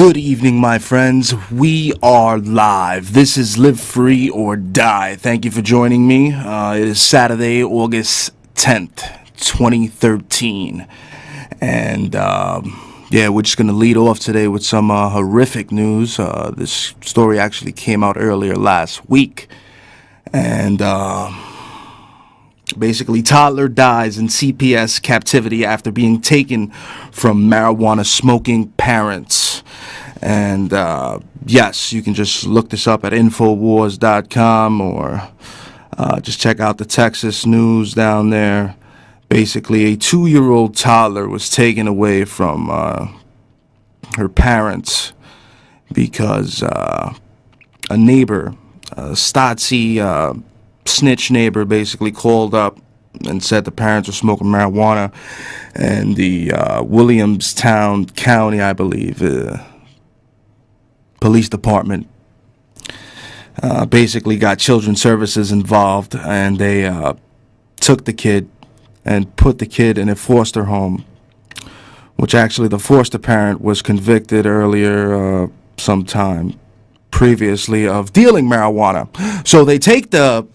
Good evening, my friends. We are live. This is Live Free or Die. Thank you for joining me. It is Saturday, August 10th, 2013. And, we're just going to lead off today with some horrific news. This story actually came out earlier last week. And, basically, toddler dies in CPS captivity after being taken from marijuana smoking parents. And yes, you can just look this up at Infowars.com or just check out the Texas news down there. Basically, a 2-year-old toddler was taken away from her parents because a neighbor, a Stotzy snitch neighbor, basically called up and said the parents were smoking marijuana, and the Williamstown County, I believe, police department basically got children's services involved, and they took the kid and put the kid in a foster home, which actually the foster parent was convicted earlier sometime previously of dealing marijuana. So they take the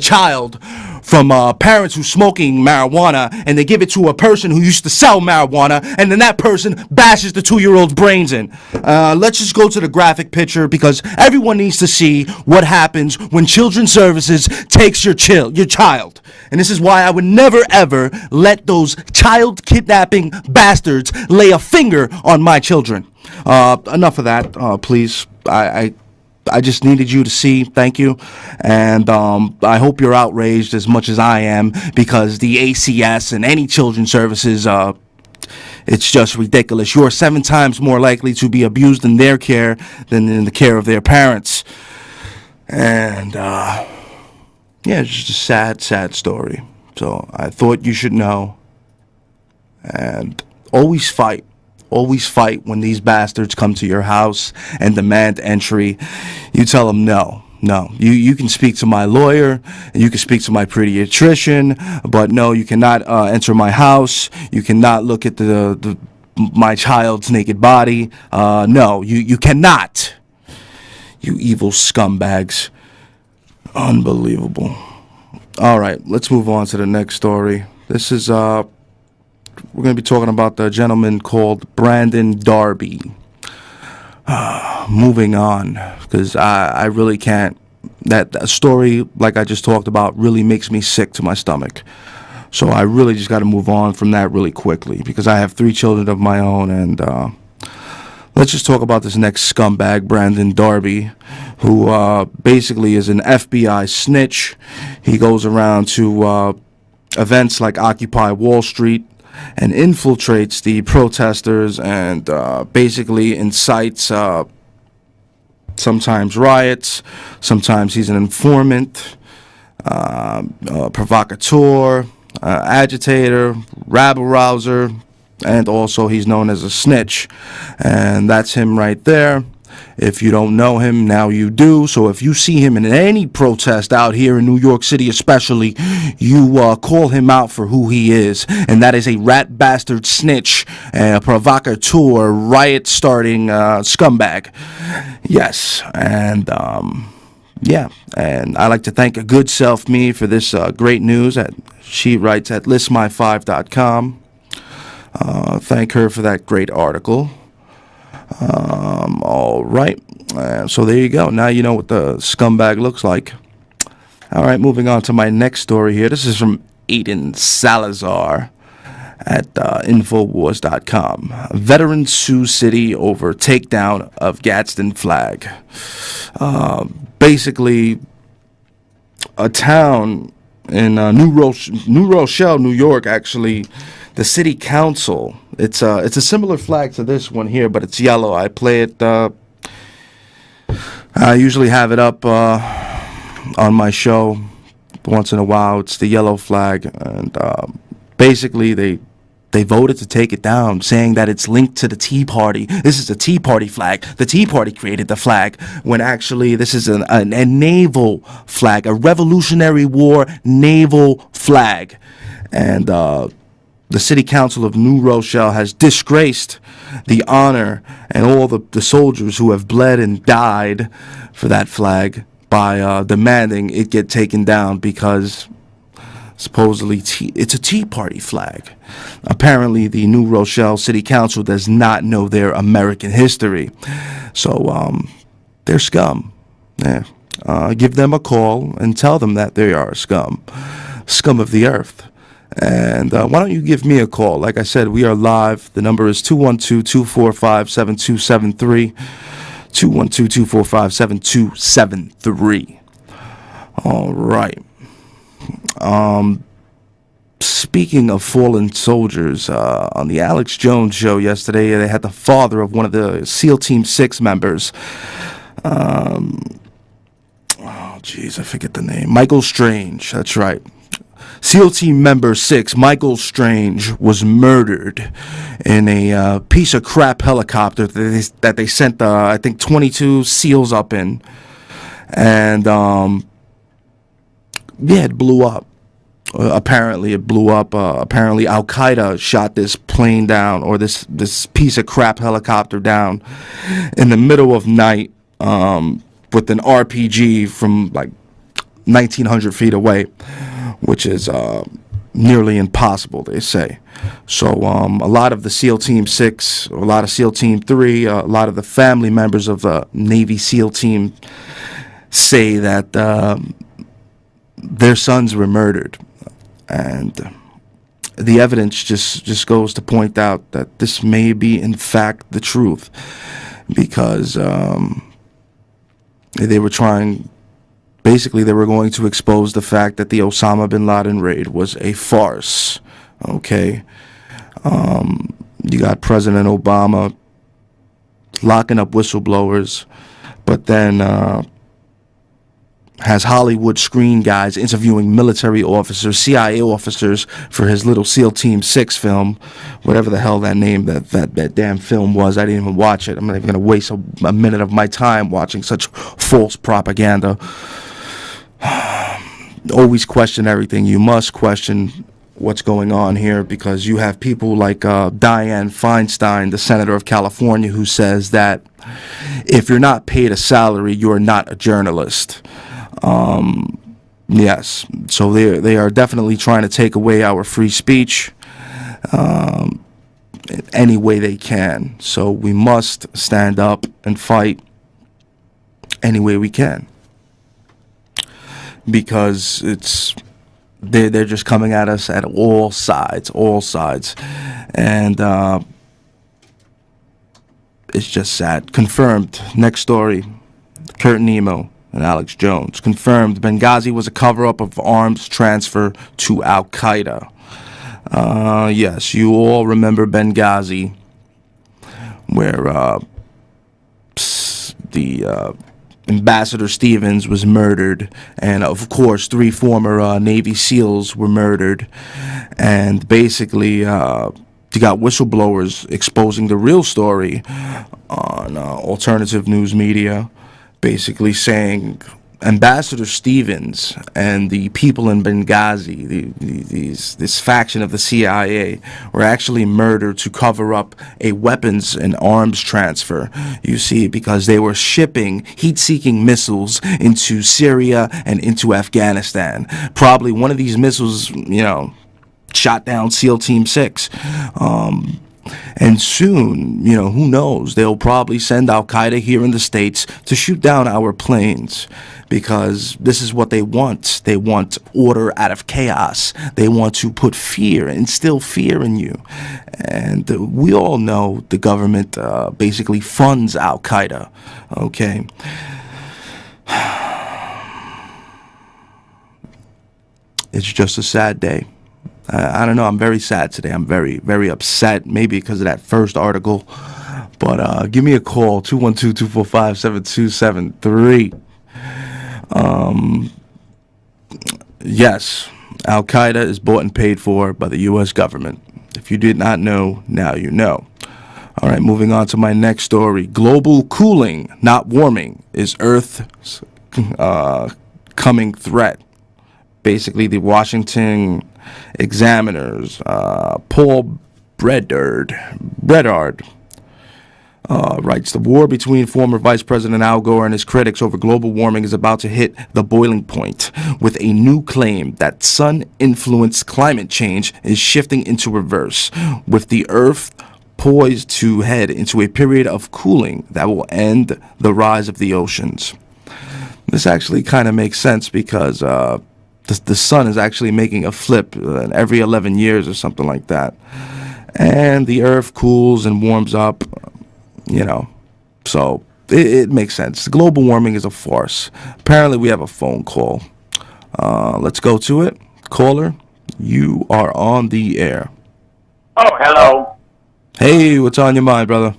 child from parents who's smoking marijuana, and they give it to a person who used to sell marijuana, and then that person bashes the 2-year-old's brains in. Let's just go to the graphic picture, because everyone needs to see what happens when Children's Services takes your child. And this is why I would never ever let those child kidnapping bastards lay a finger on my children. Enough of that, please. I just needed you to see. Thank you. And I hope you're outraged as much as I am, because the ACS and any children's services, it's just ridiculous. You're 7 times more likely to be abused in their care than in the care of their parents. And it's just a sad story. So I thought you should know. And always fight. Always fight when these bastards come to your house and demand entry. You tell them no. You can speak to my lawyer, and you can speak to my pediatrician, but no, you cannot enter my house. You cannot look at my child's naked body. No, you cannot. You evil scumbags. Unbelievable. All right, let's move on to the next story. This is we're going to be talking about the gentleman called Brandon Darby. Moving on, because I really can't. That story, like I just talked about, really makes me sick to my stomach. So I really just got to move on from that really quickly, because I have 3 children of my own. And let's just talk about this next scumbag, Brandon Darby, who basically is an FBI snitch. He goes around to events like Occupy Wall Street and infiltrates the protesters and basically incites sometimes riots, sometimes he's an informant, provocateur, agitator, rabble-rouser, and also he's known as a snitch. And that's him right there. If you don't know him, now you do. So if you see him in any protest out here in New York City especially, you call him out for who he is. And that is a rat bastard snitch, a provocateur, riot-starting scumbag. Yes, and and I like to thank a good self, me, for this great news. She writes at listmy5.com. Thank her for that great article. All right, so there you go. Now you know what the scumbag looks like. All right, moving on to my next story here. This is from Aiden Salazar at Infowars.com. Veterans sue city over takedown of Gadsden flag. Basically, a town in New Rochelle, New York, actually, the city council. It's a similar flag to this one here, but it's yellow. I play it. I usually have it up on my show once in a while. It's the yellow flag, and basically they voted to take it down, saying that it's linked to the Tea Party. This is a Tea Party flag. The Tea Party created the flag, when actually this is a naval flag, a Revolutionary War naval flag, and the city council of New Rochelle has disgraced the honor and all the soldiers who have bled and died for that flag by demanding it get taken down because supposedly it's a Tea Party flag. Apparently, the New Rochelle City Council does not know their American history. So, they're scum. Yeah. Give them a call and tell them that they are scum. Scum of the earth. And why don't you give me a call? Like I said, we are live. The number is 212-245-7273. 212-245-7273. All right. Speaking of fallen soldiers, on the Alex Jones show yesterday, they had the father of one of the SEAL Team 6 members. Oh, jeez, I forget the name. Michael Strange, that's right. SEAL Team Member 6, Michael Strange, was murdered in a piece of crap helicopter that they sent, I think, 22 SEALs up in. And, yeah, it blew up. Apparently, it blew up. Apparently, Al-Qaeda shot this plane down, or this piece of crap helicopter down in the middle of night with an RPG from, like, 1,900 feet away, which is nearly impossible, they say. So a lot of the SEAL Team 6, a lot of SEAL Team 3, a lot of the family members of the Navy SEAL Team say that their sons were murdered. And the evidence just goes to point out that this may be, in fact, the truth. Because they were trying... Basically, they were going to expose the fact that the Osama bin Laden raid was a farce. Okay? You got President Obama locking up whistleblowers, but then has Hollywood screen guys interviewing military officers, CIA officers for his little SEAL Team 6 film, whatever the hell that name, that damn film was. I didn't even watch it. I'm not even going to waste a minute of my time watching such false propaganda. Always question everything. You must question what's going on here, because you have people like Dianne Feinstein, the senator of California, who says that if you're not paid a salary, you're not a journalist. Yes, so they are definitely trying to take away our free speech any way they can. So we must stand up and fight any way we can, because they're just coming at us at all sides, and it's just sad. Confirmed. Next story. Kurt Nemo and Alex Jones. Confirmed. Benghazi was a cover-up of arms transfer to Al-Qaeda. Yes, you all remember Benghazi, where the Ambassador Stevens was murdered, and of course 3 former Navy SEALs were murdered. And basically you got whistleblowers exposing the real story on alternative news media, basically saying Ambassador Stevens and the people in Benghazi, this faction of the CIA, were actually murdered to cover up a weapons and arms transfer, you see, because they were shipping heat-seeking missiles into Syria and into Afghanistan. Probably one of these missiles, shot down SEAL Team 6. And soon, who knows, they'll probably send Al-Qaeda here in the States to shoot down our planes, because this is what they want. They want order out of chaos. They want to put fear, instill fear in you. And we all know the government basically funds Al-Qaeda, okay? It's just a sad day. I don't know. I'm very sad today. I'm very, very upset. Maybe because of that first article. But give me a call, 212-245-7273. Yes, Al-Qaeda is bought and paid for by the U.S. government. If you did not know, now you know. All right, moving on to my next story. Global cooling, not warming, is Earth's coming threat. basically the Washington Examiner's Paul Bredard writes, the war between former Vice President Al Gore and his critics over global warming is about to hit the boiling point, with a new claim that sun-influenced climate change is shifting into reverse, with the Earth poised to head into a period of cooling that will end the rise of the oceans. This actually kind of makes sense because the sun is actually making a flip every 11 years or something like that. And the Earth cools and warms up, so it makes sense. Global warming is a farce. Apparently, we have a phone call. Let's go to it. Caller, you are on the air. Oh, hello. Hey, what's on your mind, brother?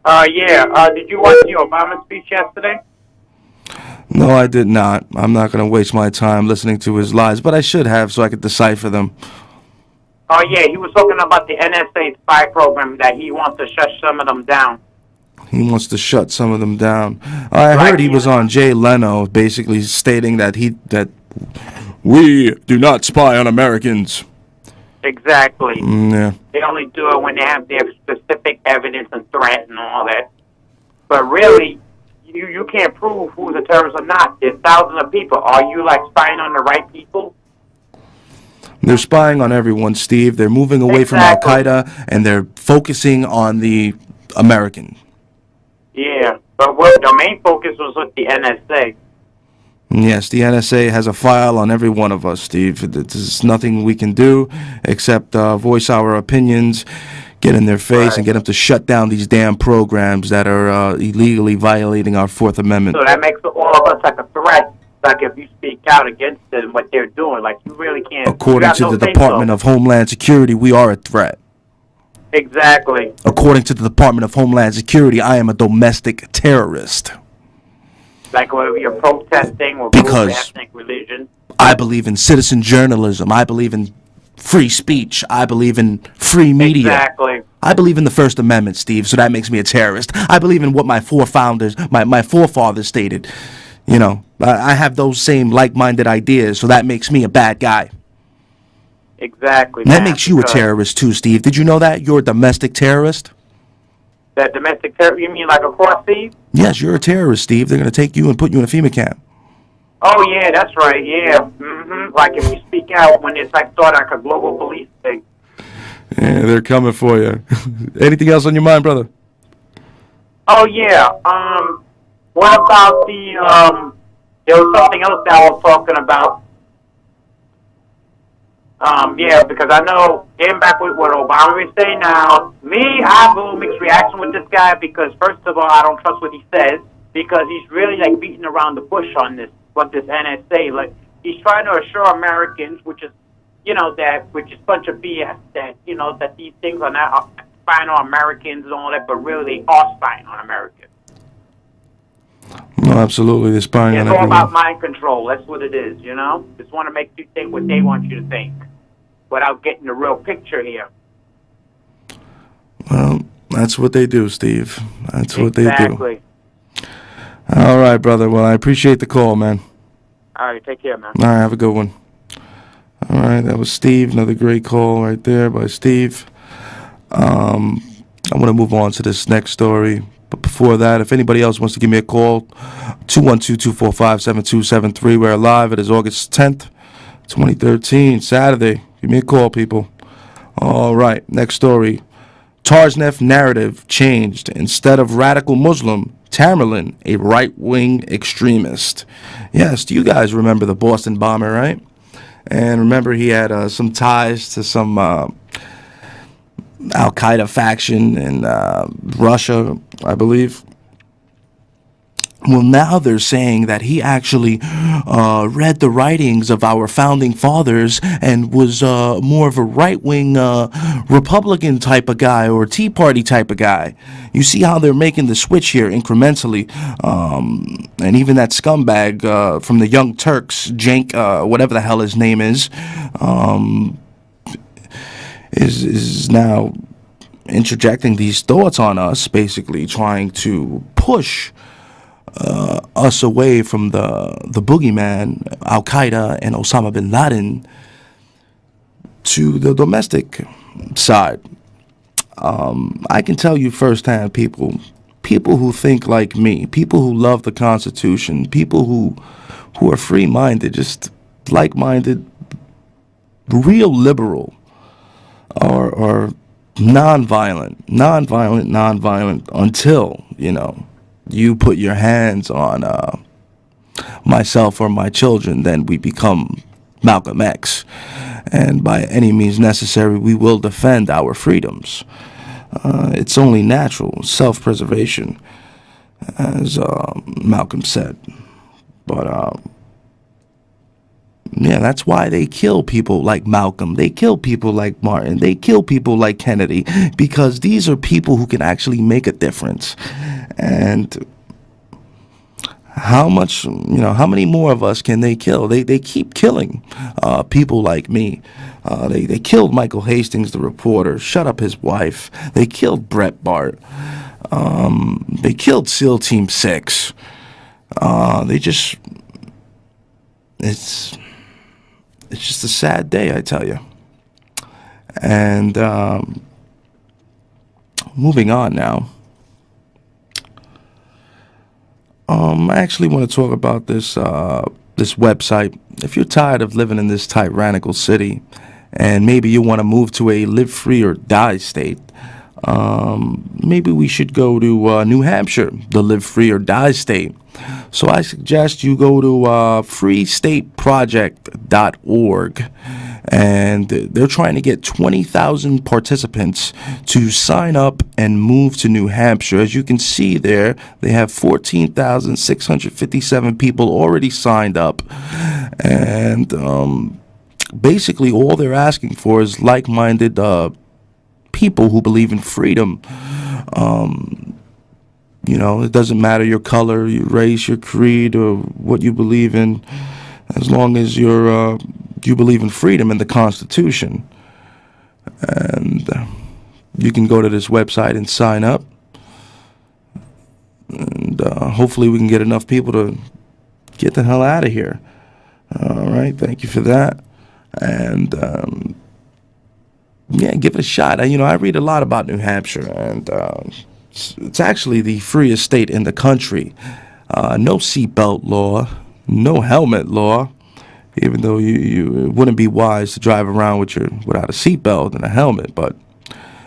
Did you watch the Obama speech yesterday? No, I did not. I'm not going to waste my time listening to his lies, but I should have so I could decipher them. Oh, yeah, he was talking about the NSA spy program, that he wants to shut some of them down. He wants to shut some of them down. I heard he was on Jay Leno, basically stating that we do not spy on Americans. Exactly. Yeah. They only do it when they have their specific evidence and threat and all that. But really, you can't prove who's a terrorist or not. There's thousands of people. Are you, spying on the right people? They're spying on everyone, Steve. They're moving away from Al-Qaeda, and they're focusing on the American. Yeah, but the main focus was with the NSA. Yes, the NSA has a file on every one of us, Steve. There's nothing we can do except voice our opinions, get in their face, and get them to shut down these damn programs that are illegally violating our Fourth Amendment. So that makes all of us like a threat. Like if you speak out against them, what they're doing, like you really can't. According to the Department of Homeland Security, we are a threat. Exactly. According to the Department of Homeland Security, I am a domestic terrorist. Like whether you're protesting or ethnic religion. I believe in citizen journalism. I believe in free speech. I believe in free media. Exactly. I believe in the First Amendment, Steve, so that makes me a terrorist. I believe in what my forefathers stated. I have those same like-minded ideas, so that makes me a bad guy. Exactly. That makes you a terrorist too, Steve. Did you know that? You're a domestic terrorist? That domestic terror? You mean like across seas? Yes, you're a terrorist, Steve. They're going to take you and put you in a FEMA camp. Oh, yeah, that's right, yeah. Mm-hmm. Like if you speak out when it's sort of like a global police thing. Yeah, they're coming for you. Anything else on your mind, brother? Oh, yeah. What about there was something else that I was talking about. Because I know, getting back with what Obama is saying now, I have a little mixed reaction with this guy because, first of all, I don't trust what he says because he's really, beating around the bush on this, what this NSA, he's trying to assure Americans, which is a bunch of BS, that, that these things are not spying on Americans and all that, but really they are spying on Americans. No, absolutely. They're spying on everyone. It's all about mind control. That's what it is, Just want to make you think what they want you to think without getting the real picture here. Well, that's what they do, Steve. That's what they do. Exactly. All right, brother. Well, I appreciate the call, man. All right, take care, man. All right, have a good one. All right, that was Steve. Another great call right there by Steve. I want to move on to this next story. But before that, if anybody else wants to give me a call, 212-245-7273. We're live. It is August 10th, 2013, Saturday. Give me a call, people. All right, next story. Tarznev narrative changed. Instead of radical Muslim, Tamerlan, a right-wing extremist. Yes, do you guys remember the Boston bomber, right? And remember he had some ties to some Al-Qaeda faction in Russia, I believe. Well, now they're saying that he actually read the writings of our founding fathers and was more of a right-wing Republican type of guy or Tea Party type of guy. You see how they're making the switch here incrementally. And even that scumbag from the Young Turks, Cenk, whatever the hell his name is now interjecting these thoughts on us, basically trying to push us away from the boogeyman, Al Qaeda and Osama bin Laden, to the domestic side. I can tell you firsthand, people who think like me, people who love the Constitution, people who are free-minded, just like-minded, real liberal, or non-violent until, you put your hands on myself or my children, then we become Malcolm X. And by any means necessary, we will defend our freedoms. It's only natural, self-preservation, as Malcolm said. But yeah, that's why they kill people like Malcolm. They kill people like Martin. They kill people like Kennedy, because these are people who can actually make a difference. And how many more of us can they kill? They keep killing people like me. They killed Michael Hastings, the reporter, shut up his wife. They killed Brett Bart. They killed SEAL Team 6. It's just a sad day, I tell you. And moving on now. I actually want to talk about this website. If you're tired of living in this tyrannical city, and maybe you want to move to a live free or die state, maybe we should go to New Hampshire, the live free or die state. So I suggest you go to freestateproject.org, and they're trying to get 20,000 participants to sign up and move to New Hampshire. As you can see there, they have 14,657 people already signed up, and basically all they're asking for is like-minded people who believe in freedom. It doesn't matter your color, your race, your creed, or what you believe in, as long as you believe in freedom and the Constitution. And you can go to this website and sign up. And hopefully we can get enough people to get the hell out of here. All right, thank you for that. And yeah, give it a shot. I read a lot about New Hampshire, and it's actually the freest state in the country. No seatbelt law, no helmet law, even though it wouldn't be wise to drive around without a seatbelt and a helmet, but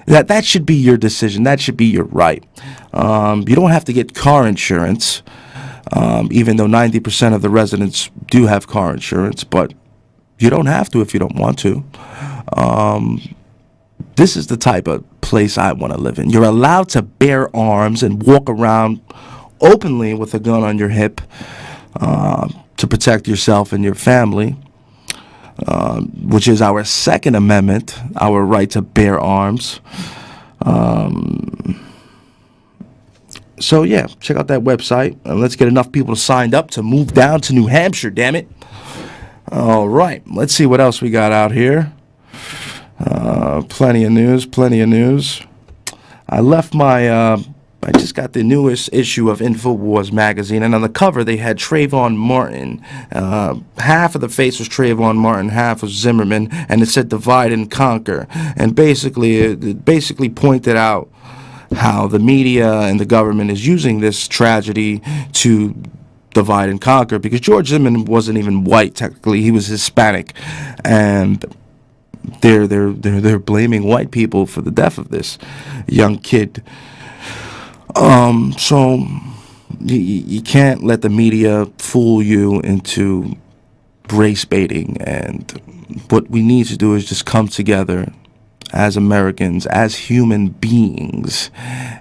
that should be your decision. That should be your right. You don't have to get car insurance, even though 90% of the residents do have car insurance, but you don't have to if you don't want to. This is the type of place I want to live in. You're allowed to bear arms and walk around openly with a gun on your hip to protect yourself and your family, which is our Second Amendment, our right to bear arms. So yeah, check out that website, and let's get enough people signed up to move down to New Hampshire, damn it. All right, let's see what else we got out here. Plenty of news. I just got the newest issue of InfoWars magazine, and on the cover they had Trayvon Martin. Half of the face was Trayvon Martin, half was Zimmerman, and it said divide and conquer. And basically, it pointed out how the media and the government is using this tragedy to divide and conquer, because George Zimmerman wasn't even white technically; he was Hispanic, and they're blaming white people for the death of this young kid. So you can't let the media fool you into race baiting, and what we need to do is just come together as Americans, as human beings,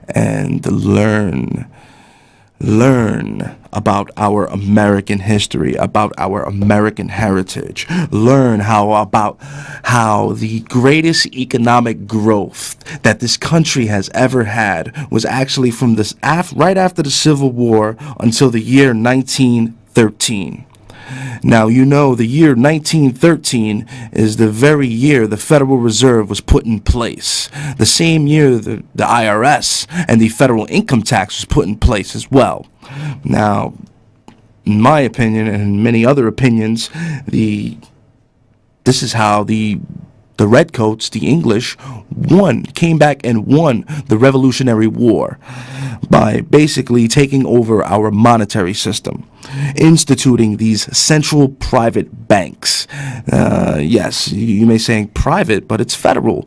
and learn about our American history, about our American heritage. Learn about how the greatest economic growth that this country has ever had was actually from right after the Civil War until the year 1913. Now, you know, the year 1913 is the very year the Federal Reserve was put in place. The same year the IRS and the federal income tax was put in place as well. Now, in my opinion and many other opinions, this is how the redcoats, the English, came back and won the Revolutionary War by basically taking over our monetary system, instituting these central private banks. Yes, you may say private, but it's federal.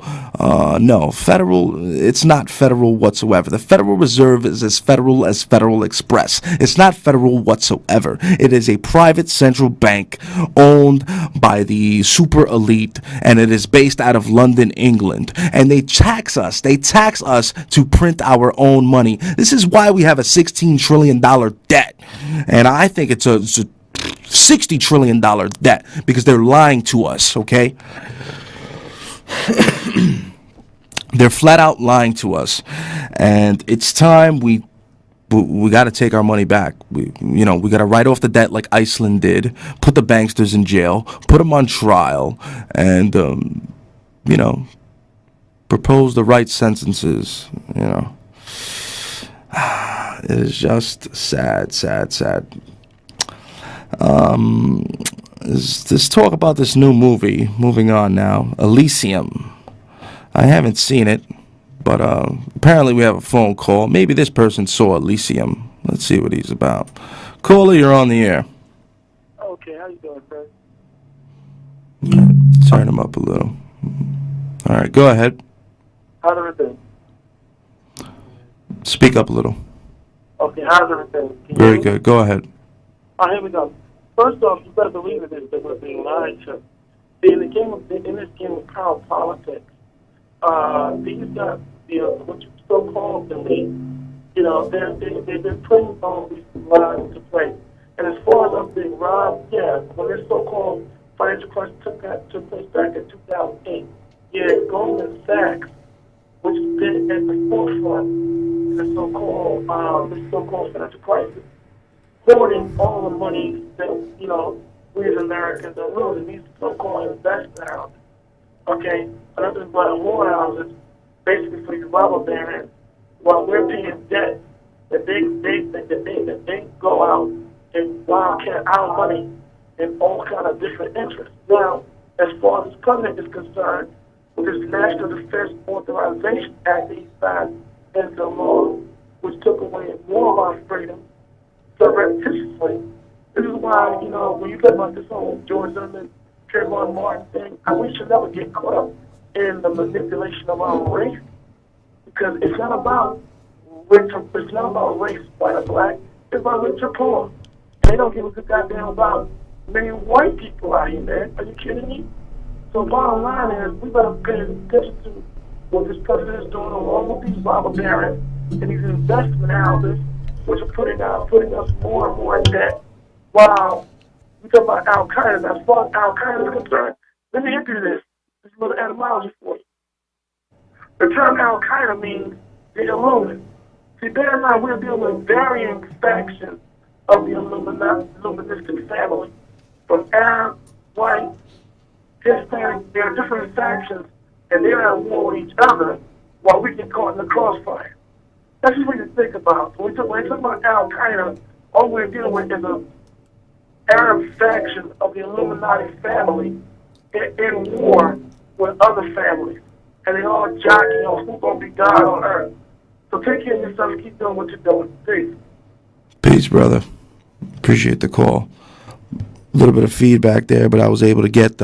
No, federal, it's not federal whatsoever. The Federal Reserve is as Federal Express. It's not federal whatsoever. It is a private central bank owned by the super elite, and it is based out of London, England. And they tax us to print our own money. This is why we have a $16 trillion debt. And I think it's a $60 trillion debt because they're lying to us, okay? They're flat out lying to us. And it's time we got to take our money back. We got to write off the debt like Iceland did, put the banksters in jail, put them on trial, and, propose the right sentences, It is just sad. Let's talk about this new movie. Moving on now, Elysium. I haven't seen it, but apparently we have a phone call. Maybe this person saw Elysium. Let's see what he's about. Caller, you're on the air. Okay, how you doing, sir? Turn him up a little. All right, go ahead. How's everything? Speak up a little. Okay, how's everything? Very good. Go ahead. Here we go. First off, you better believe it is that we're being lied to. In this game of power politics, these guys, what you so-called elite, they've been putting all these lies into place. And as far as us being robbed, yeah, when this so-called financial crisis took place back in 2008, yeah, Goldman Sachs, which has been at the forefront in the so-called financial crisis, hoarding all the money that, we as Americans are losing, these so-called investment houses. Okay? Another but more houses, basically for these robber barons, while we're paying debt, that they go out and wildcat our money in all kind of different interests. Now, as far as this president is concerned, with this National Defense Authorization Act that he signed into law, which took away more of our freedom surreptitiously. This is why, when you talk about this whole George Zimmerman, Trayvon Martin thing, we should never get caught up in the manipulation of our race, because it's not about race, white or black. It's about rich or poor. They don't give a good goddamn about many white people out here, man. Are you kidding me? So bottom line is, we better pay attention to what this president is doing along with these robber barons and these investment houses, which are putting us more and more in debt. Wow. We talk about Al-Qaeda. Now, as far as Al-Qaeda is concerned, let me hit you this. This is a little etymology for you. The term Al-Qaeda means the Illuminati. See, bear in mind, we're dealing with varying factions of the Illuministic family, from Arab, white, Hispanic. There are different factions, and they're at war with each other while we get caught in the crossfire. That's just what you think about. When we talk about Al-Qaeda, all we're dealing with is an Arab faction of the Illuminati family in war with other families. And they all jockeying on who's going to be God on earth. So take care of yourself and keep doing what you're doing. Peace. Peace, brother. Appreciate the call. A little bit of feedback there, but I was able to get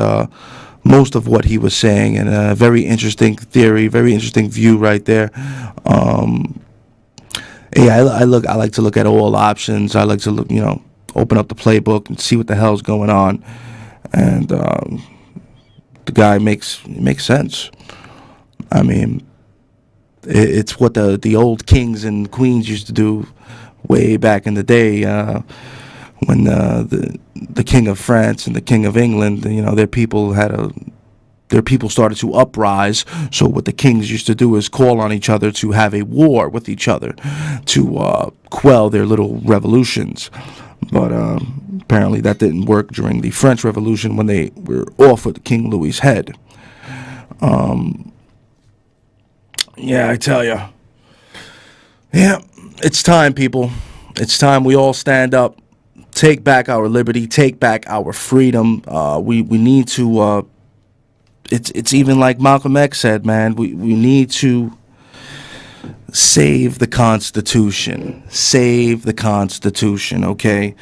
most of what he was saying, and a very interesting theory, very interesting view right there. I like to look at all options. I like to look, open up the playbook and see what the hell's going on, and the guy makes sense. I mean, it's what the old kings and queens used to do way back in the day, when the king of France and the king of England, their people started to uprise. So what the kings used to do is call on each other to have a war with each other to quell their little revolutions. But Apparently that didn't work during the French Revolution when they were off with King Louis's head. Yeah, I tell you. Yeah, it's time, people. It's time we all stand up, take back our liberty, take back our freedom. We need to. It's even like Malcolm X said, man. We need to save the Constitution. Save the Constitution. Okay.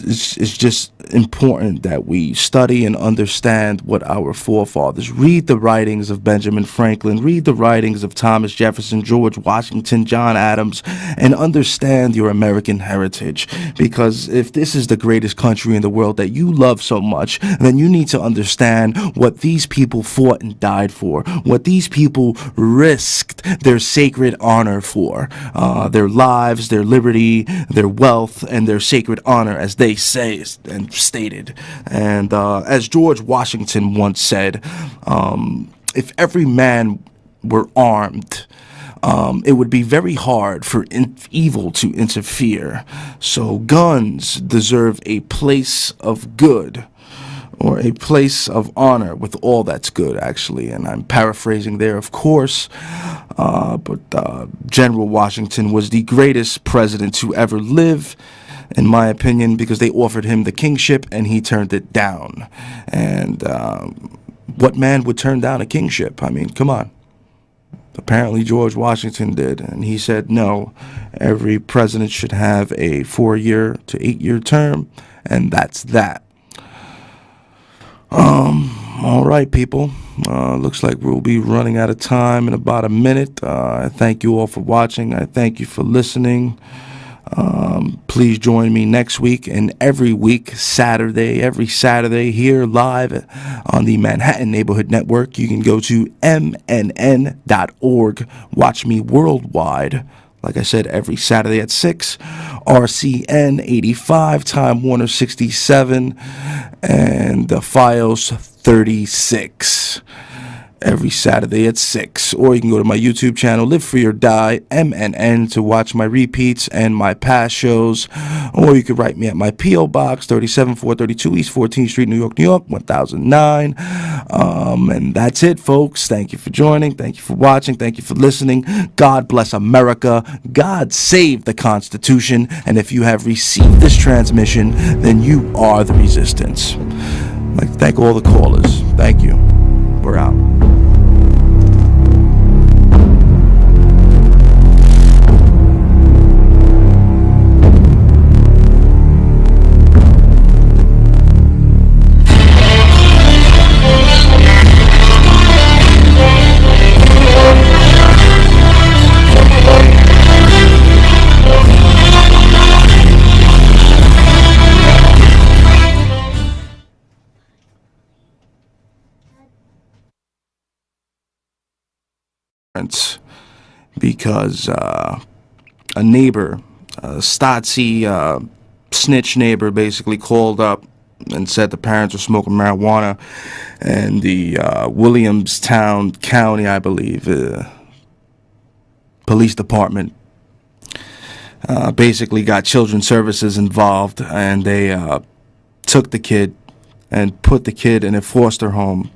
It's just important that we study and understand what our forefathers. Read the writings of Benjamin Franklin, read the writings of Thomas Jefferson, George Washington, John Adams, and understand your American heritage. Because if this is the greatest country in the world that you love so much, then you need to understand what these people fought and died for, what these people risked their sacred honor for, their lives, their liberty, their wealth, and their sacred honor, as they say and stated. And as George Washington once said, if every man were armed, it would be very hard for evil to interfere. So guns deserve a place of good, or a place of honor with all that's good, actually. And I'm paraphrasing there, of course. But General Washington was the greatest president to ever live, in my opinion, because they offered him the kingship and he turned it down. And what man would turn down a kingship? I mean, come on. Apparently George Washington did, and he said no, every president should have a 4-year to 8-year term, and that's that. All right, people. Looks like we'll be running out of time in about a minute. I thank you all for watching. I thank you for listening. Please join me next week and every week, every Saturday here live on the Manhattan Neighborhood Network. You can go to mnn.org. Watch me worldwide. Like I said, every Saturday at 6, RCN 85, Time Warner 67, and the Files 36. Every Saturday at 6. Or you can go to my YouTube channel, Live Free or Die, MNN, to watch my repeats and my past shows. Or you could write me at my P.O. Box, 37432 East 14th Street, New York, New York, 1009. And that's it, folks. Thank you for joining. Thank you for watching. Thank you for listening. God bless America. God save the Constitution. And if you have received this transmission, then you are the resistance. I'd like to thank all the callers. Thank you. We're out. Because a neighbor, a Stotzy snitch neighbor, basically called up and said the parents were smoking marijuana, and the Williamstown County, I believe, police department basically got children's services involved, and they took the kid and put the kid in a foster home,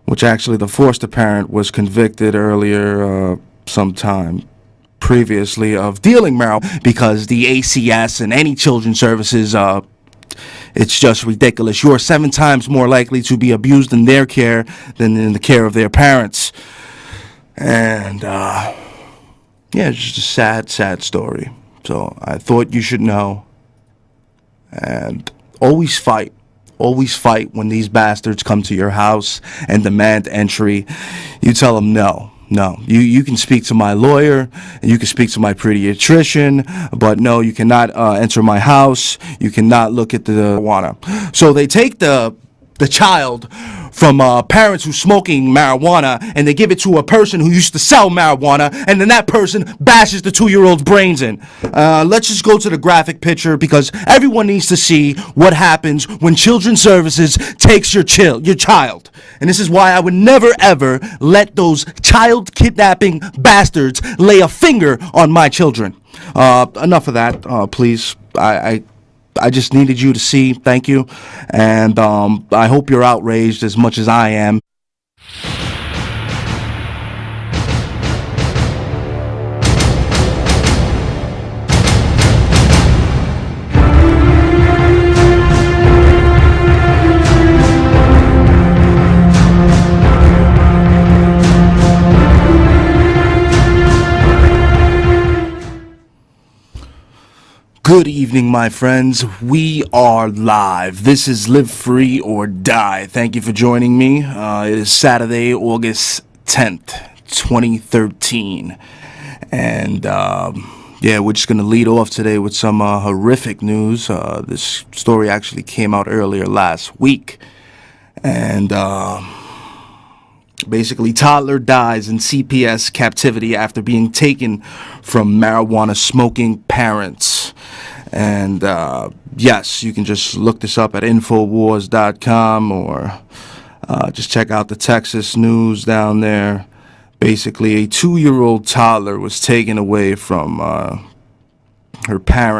which actually the foster parent was convicted earlier sometime previously of dealing marijuana, because the ACS and any children's services, it's just ridiculous. You're 7 times more likely to be abused in their care than in the care of their parents. And yeah, it's just a sad, sad story. So I thought you should know. And always fight. Always fight when these bastards come to your house and demand entry. You tell them no. No, you can speak to my lawyer, and you can speak to my pediatrician, but no, you cannot enter my house. You cannot look at the marijuana. So they take the child from parents who's smoking marijuana, and they give it to a person who used to sell marijuana, and then that person bashes the 2-year-old's brains in. Let's just go to the graphic picture, because everyone needs to see what happens when Children's Services takes your child. And this is why I would never ever let those child kidnapping bastards lay a finger on my children. Enough of that, please. I just needed you to see. Thank you. And I hope you're outraged as much as I am. Good evening, my friends. We are live. This is Live Free or Die. Thank you for joining me. It is Saturday, August 10th, 2013. And, yeah, we're just going to lead off today with some horrific news. This story actually came out earlier last week. And, basically, toddler dies in CPS captivity after being taken from marijuana-smoking parents. And, yes, you can just look this up at Infowars.com or just check out the Texas news down there. Basically, a 2-year-old toddler was taken away from her parents.